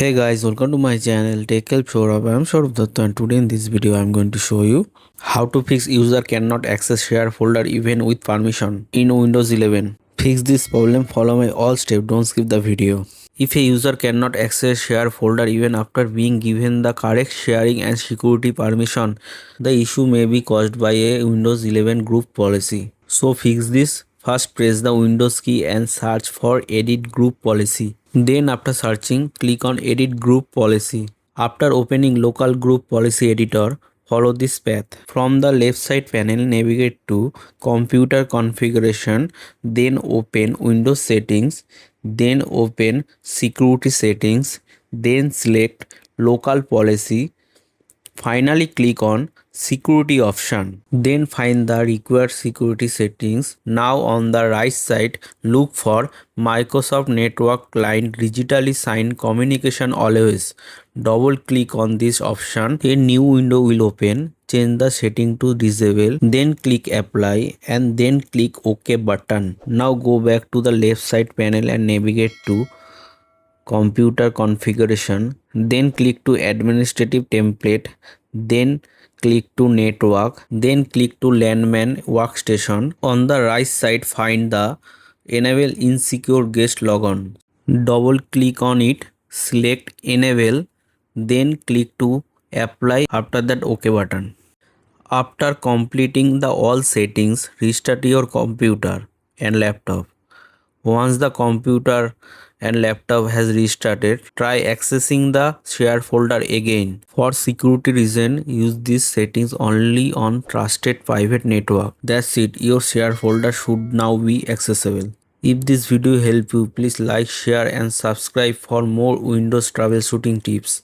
Hey guys, welcome to my channel Take Help Sourav. I am Sourav Dutta and today in this video I am going to show you how to fix user cannot access share folder even with permission in Windows 11. Fix this problem, follow my all steps, don't skip the video. If a user cannot access share folder even after being given the correct sharing and security permission, the issue may be caused by a Windows 11 group policy. So fix this. First press the Windows key and search for Edit Group Policy. Then after searching, click on Edit Group Policy. After opening Local Group Policy Editor, follow this path. From the left side panel, navigate to Computer Configuration, then open Windows Settings, then open Security Settings, then select Local Policy. Finally click on security option. Then find the required security settings. Now on the right side look for Microsoft Network Client Digitally Signed Communication Always. Double click on this option. A new window will open. Change the setting to disable. Then click apply and then click OK button. Now go back to the left side panel and navigate to computer configuration, then click to administrative template, then click to network, then click to landman workstation. On the right side find the enable insecure guest logon. Double click on it, select enable, then click to apply, after that OK button. After completing the all settings, restart your computer and laptop. Once the computer and laptop has restarted, try accessing the share folder again. For security reason, use these settings only on trusted private network. That's it, your share folder should now be accessible. If this video helped you, please like, share and subscribe for more Windows troubleshooting tips.